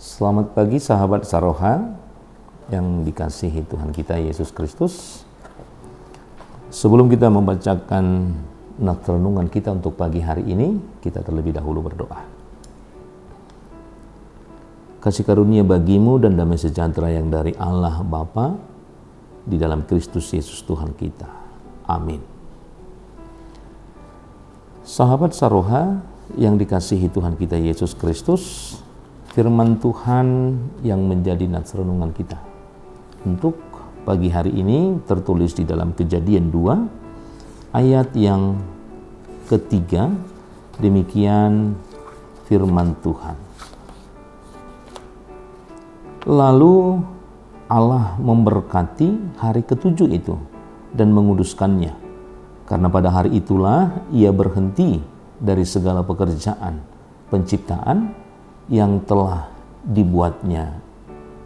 Selamat pagi sahabat Saroha yang dikasihi Tuhan kita Yesus Kristus. Sebelum kita membacakan nats renungan kita untuk pagi hari ini, kita terlebih dahulu berdoa. Kasih karunia bagimu dan damai sejahtera yang dari Allah Bapa di dalam Kristus Yesus Tuhan kita. Amin. Sahabat Saroha yang dikasihi Tuhan kita Yesus Kristus, firman Tuhan yang menjadi nats renungan kita untuk pagi hari ini tertulis di dalam Kejadian 2 ayat yang ketiga. Demikian firman Tuhan. Lalu Allah memberkati hari ketujuh itu dan menguduskannya, karena pada hari itulah ia berhenti dari segala pekerjaan penciptaan yang telah dibuatnya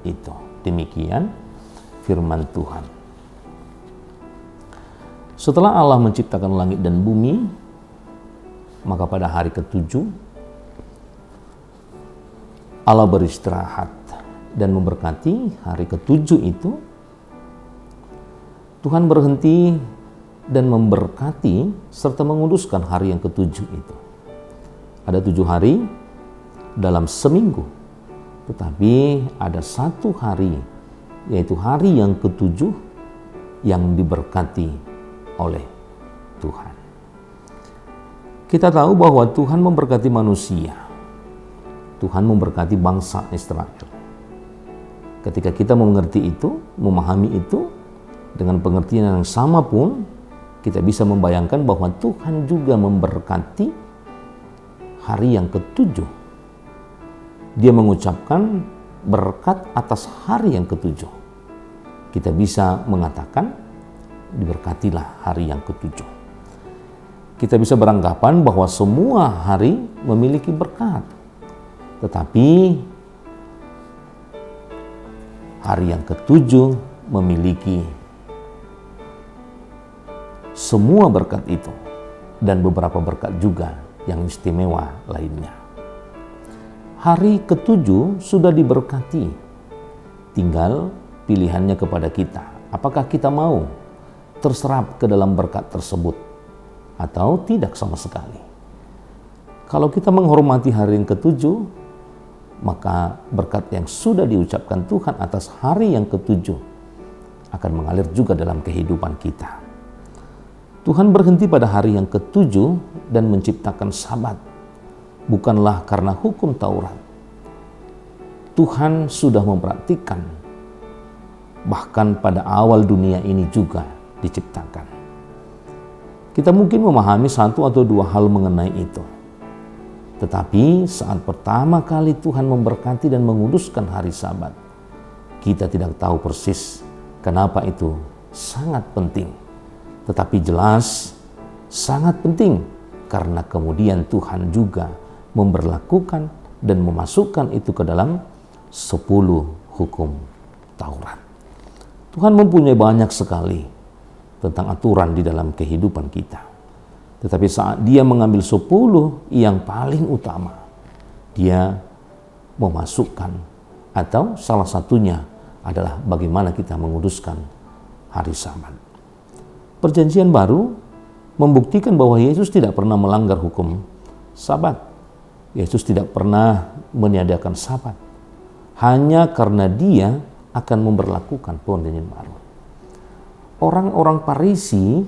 itu. Demikian firman Tuhan. Setelah Allah menciptakan langit dan bumi, maka pada hari ketujuh Allah beristirahat dan memberkati hari ketujuh itu. Tuhan berhenti dan memberkati serta menguduskan hari yang ketujuh itu. Ada 7 hari dalam seminggu, tetapi ada 1 hari, yaitu hari yang ketujuh yang diberkati oleh Tuhan. Kita tahu bahwa Tuhan memberkati manusia. Tuhan memberkati bangsa Israel. Ketika kita mengerti itu, memahami itu, dengan pengertian yang sama pun, kita bisa membayangkan bahwa Tuhan juga memberkati hari yang ketujuh. Dia mengucapkan berkat atas hari yang ketujuh. Kita bisa mengatakan, diberkatilah hari yang ketujuh. Kita bisa beranggapan bahwa semua hari memiliki berkat. Tetapi hari yang ketujuh memiliki semua berkat itu, dan beberapa berkat juga yang istimewa lainnya. Hari ketujuh sudah diberkati, tinggal pilihannya kepada kita. Apakah kita mau terserap ke dalam berkat tersebut atau tidak sama sekali? Kalau kita menghormati hari yang ketujuh, maka berkat yang sudah diucapkan Tuhan atas hari yang ketujuh akan mengalir juga dalam kehidupan kita. Tuhan berhenti pada hari yang ketujuh dan menciptakan Sabat, bukanlah karena hukum Taurat. Tuhan sudah mempraktikkan, bahkan pada awal dunia ini juga diciptakan. Kita mungkin memahami 1 atau 2 hal mengenai itu. Tetapi saat pertama kali Tuhan memberkati dan menguduskan hari Sabat, kita tidak tahu persis kenapa itu sangat penting. Tetapi jelas sangat penting, karena kemudian Tuhan juga memberlakukan dan memasukkan itu ke dalam 10 hukum Taurat. Tuhan mempunyai banyak sekali tentang aturan di dalam kehidupan kita. Tetapi saat dia mengambil 10 yang paling utama, dia memasukkan, atau salah satunya adalah bagaimana kita menguduskan hari Sabat. Perjanjian Baru membuktikan bahwa Yesus tidak pernah melanggar hukum Sabat. Yesus tidak pernah meniadakan Sabat, hanya karena dia akan memberlakukan perjanjian baru. Orang-orang Farisi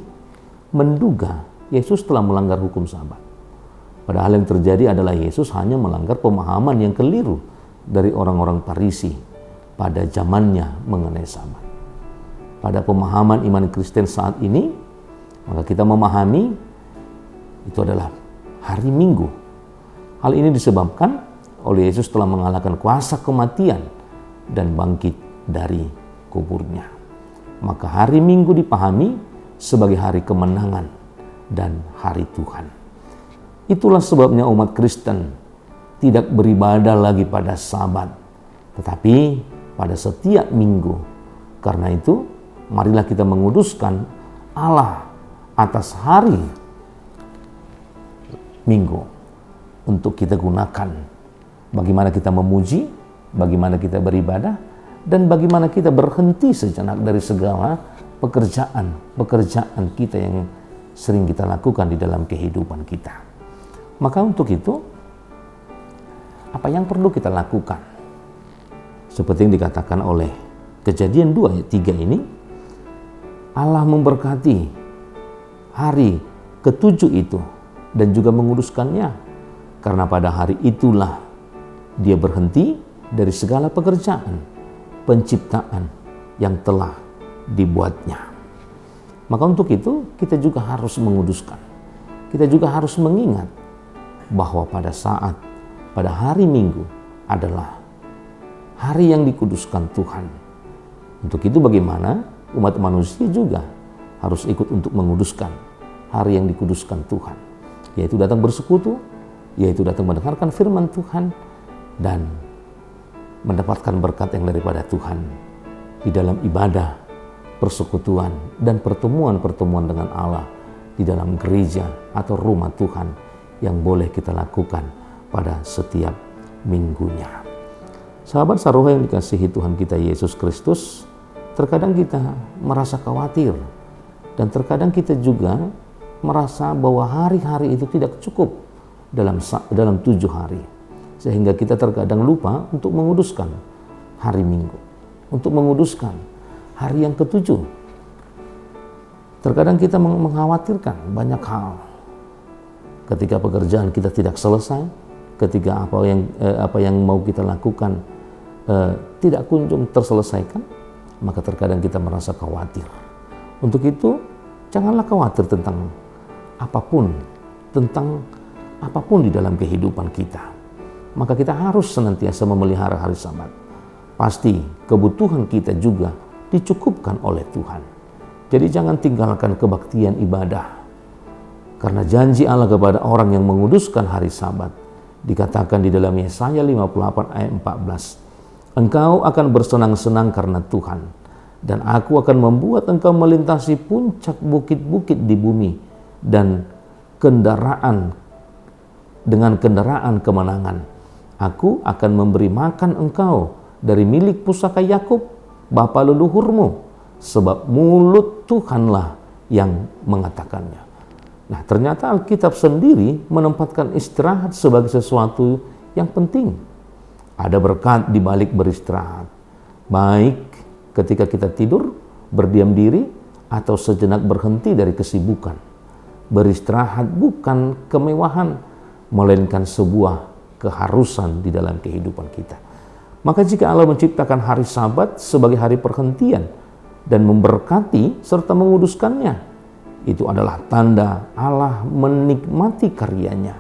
menduga Yesus telah melanggar hukum Sabat. Padahal yang terjadi adalah Yesus hanya melanggar pemahaman yang keliru dari orang-orang Farisi pada zamannya mengenai Sabat. Pada pemahaman iman Kristen saat ini, maka kita memahami itu adalah hari Minggu. Hal ini disebabkan oleh Yesus telah mengalahkan kuasa kematian dan bangkit dari kuburnya. Maka hari Minggu dipahami sebagai hari kemenangan dan hari Tuhan. Itulah sebabnya umat Kristen tidak beribadah lagi pada Sabat, tetapi pada setiap minggu. Karena itu, marilah kita menguduskan Allah atas hari Minggu untuk kita gunakan bagaimana kita memuji, bagaimana kita beribadah, dan bagaimana kita berhenti sejenak dari segala pekerjaan kita yang sering kita lakukan di dalam kehidupan kita. Maka untuk itu, apa yang perlu kita lakukan? Seperti yang dikatakan oleh Kejadian 2 ayat 3 ini, Allah memberkati hari ke-7 itu dan juga menguduskannya, karena pada hari itulah dia berhenti dari segala pekerjaan penciptaan yang telah dibuatnya. Maka untuk itu kita juga harus menguduskan. Kita juga harus mengingat bahwa pada hari Minggu adalah hari yang dikuduskan Tuhan. Untuk itu bagaimana umat manusia juga harus ikut untuk menguduskan hari yang dikuduskan Tuhan, yaitu datang bersekutu, yaitu datang mendengarkan firman Tuhan, dan mendapatkan berkat yang daripada Tuhan di dalam ibadah, persekutuan, dan pertemuan-pertemuan dengan Allah di dalam gereja atau rumah Tuhan yang boleh kita lakukan pada setiap minggunya. Sahabat Saroha yang dikasihi Tuhan kita Yesus Kristus, terkadang kita merasa khawatir dan terkadang kita juga merasa bahwa hari-hari itu tidak cukup dalam 7 hari, sehingga kita terkadang lupa untuk menguduskan hari Minggu, untuk menguduskan hari yang ke-7. Terkadang kita mengkhawatirkan banyak hal ketika pekerjaan kita tidak selesai, ketika apa yang mau kita lakukan tidak kunjung terselesaikan, maka terkadang kita merasa khawatir. Untuk itu, janganlah khawatir tentang apapun di dalam kehidupan kita. Maka kita harus senantiasa memelihara hari Sabat. Pasti kebutuhan kita juga dicukupkan oleh Tuhan. Jadi jangan tinggalkan kebaktian ibadah. Karena janji Allah kepada orang yang menguduskan hari Sabat, dikatakan di dalam Yesaya 58 ayat 14, Engkau akan bersenang-senang karena Tuhan, dan aku akan membuat engkau melintasi puncak bukit-bukit di bumi, dan dengan kendaraan kemenangan. Aku akan memberi makan engkau dari milik pusaka Yakub, bapa leluhurmu, sebab mulut Tuhanlah yang mengatakannya. Nah, ternyata Alkitab sendiri menempatkan istirahat sebagai sesuatu yang penting. Ada berkat di balik beristirahat, baik ketika kita tidur, berdiam diri, atau sejenak berhenti dari kesibukan. Beristirahat bukan kemewahan, melainkan sebuah keharusan di dalam kehidupan kita. Maka jika Allah menciptakan hari Sabat sebagai hari perhentian dan memberkati serta menguduskannya, itu adalah tanda Allah menikmati karyanya.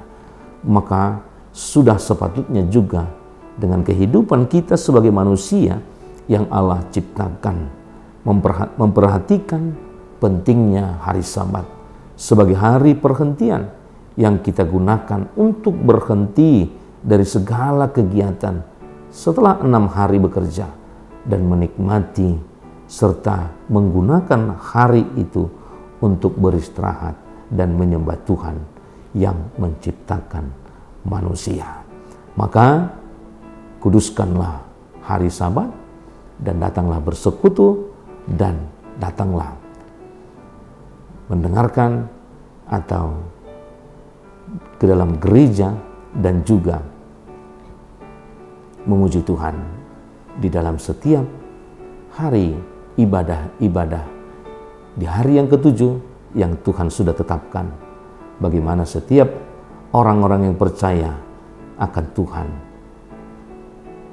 Maka sudah sepatutnya juga dengan kehidupan kita sebagai manusia yang Allah ciptakan, memperhatikan pentingnya hari Sabat sebagai hari perhentian yang kita gunakan untuk berhenti dari segala kegiatan setelah 6 hari bekerja dan menikmati serta menggunakan hari itu untuk beristirahat dan menyembah Tuhan yang menciptakan manusia. Maka kuduskanlah hari Sabat dan datanglah bersekutu dan datanglah mendengarkan atau ke dalam gereja dan juga memuji Tuhan di dalam setiap hari ibadah-ibadah di hari yang ke-7 yang Tuhan sudah tetapkan, bagaimana setiap orang-orang yang percaya akan Tuhan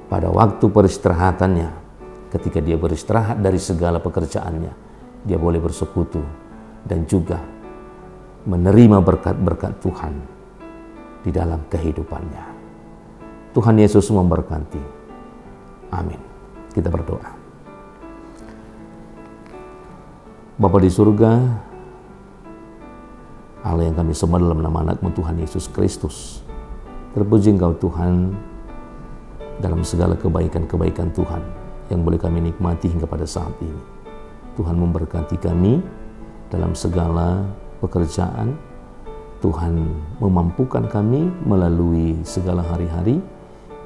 pada waktu peristirahatannya, ketika dia beristirahat dari segala pekerjaannya, dia boleh bersekutu dan juga menerima berkat-berkat Tuhan di dalam kehidupannya. Tuhan Yesus memberkati. Amin. Kita berdoa. Bapa di surga, Allah yang kami sembah dalam nama Anak-Mu Tuhan Yesus Kristus, terpuji Engkau Tuhan dalam segala kebaikan-kebaikan Tuhan yang boleh kami nikmati hingga pada saat ini. Tuhan memberkati kami dalam segala pekerjaan. Tuhan memampukan kami melalui segala hari-hari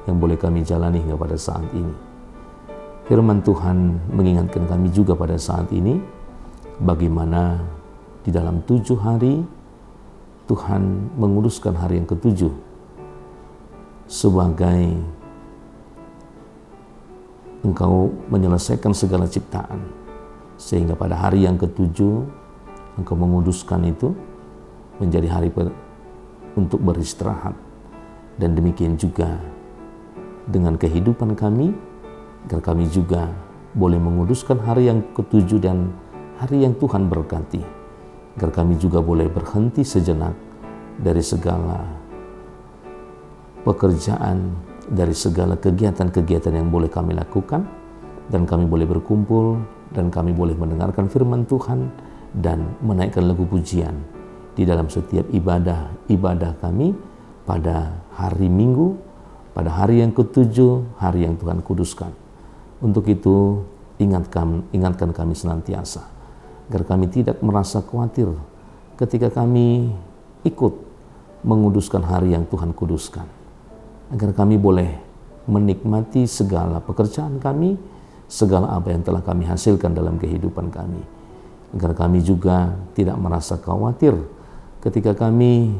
yang boleh kami jalani hingga pada saat ini. Firman Tuhan mengingatkan kami juga pada saat ini, bagaimana di dalam 7 hari Tuhan menguduskan hari yang ke-7 sebagai Engkau menyelesaikan segala ciptaan, sehingga pada hari yang ke-7 Engkau menguduskan itu menjadi hari untuk beristirahat. Dan demikian juga dengan kehidupan kami, agar kami juga boleh menguduskan hari yang ke-7 dan hari yang Tuhan berkati, agar kami juga boleh berhenti sejenak dari segala pekerjaan, dari segala kegiatan-kegiatan yang boleh kami lakukan, dan kami boleh berkumpul, dan kami boleh mendengarkan firman Tuhan dan menaikkan lagu pujian di dalam setiap ibadah kami pada hari Minggu, pada hari yang ke-7, hari yang Tuhan kuduskan. Untuk itu ingatkan kami senantiasa, agar kami tidak merasa khawatir ketika kami ikut menguduskan hari yang Tuhan kuduskan, agar kami boleh menikmati segala pekerjaan kami, segala apa yang telah kami hasilkan dalam kehidupan kami, agar kami juga tidak merasa khawatir ketika kami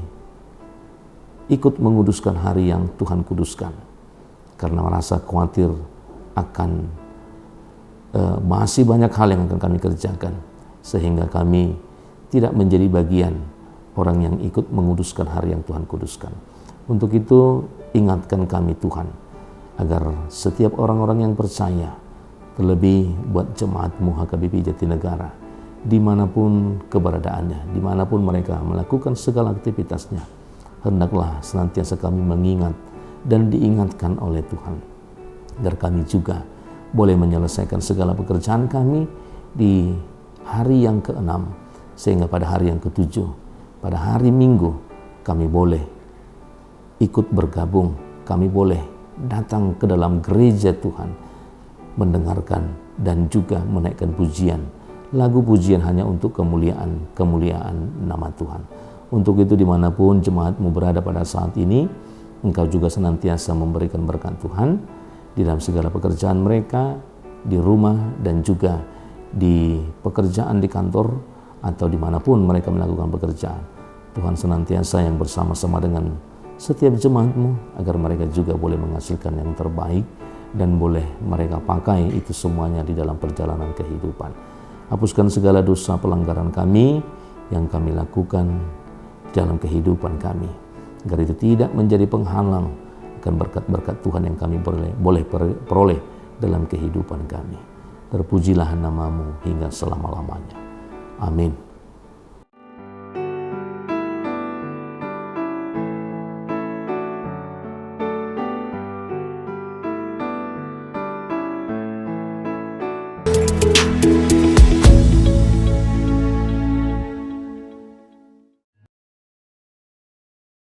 ikut menguduskan hari yang Tuhan kuduskan, karena merasa khawatir akan masih banyak hal yang akan kami kerjakan, sehingga kami tidak menjadi bagian orang yang ikut menguduskan hari yang Tuhan kuduskan. Untuk itu ingatkan kami Tuhan, agar setiap orang-orang yang percaya, terlebih buat jemaat-Mu HKBP Jatinegara, dimanapun keberadaannya, dimanapun mereka melakukan segala aktivitasnya, hendaklah senantiasa kami mengingat dan diingatkan oleh Tuhan, agar kami juga boleh menyelesaikan segala pekerjaan kami di hari yang ke-6, sehingga pada hari yang ke-7, pada hari Minggu, kami boleh ikut bergabung, kami boleh datang ke dalam gereja Tuhan, mendengarkan dan juga menaikkan pujian, lagu pujian hanya untuk kemuliaan nama Tuhan. Untuk itu dimanapun jemaat-Mu berada pada saat ini, Engkau juga senantiasa memberikan berkat Tuhan di dalam segala pekerjaan mereka, di rumah dan juga di pekerjaan di kantor atau dimanapun mereka melakukan pekerjaan. Tuhan senantiasa yang bersama-sama dengan setiap jemaat-Mu, agar mereka juga boleh menghasilkan yang terbaik dan boleh mereka pakai itu semuanya di dalam perjalanan kehidupan. Hapuskan segala dosa pelanggaran kami yang kami lakukan dalam kehidupan kami, agar itu tidak menjadi penghalang akan berkat-berkat Tuhan yang kami boleh peroleh dalam kehidupan kami. Terpujilah nama-Mu hingga selama-lamanya. Amin.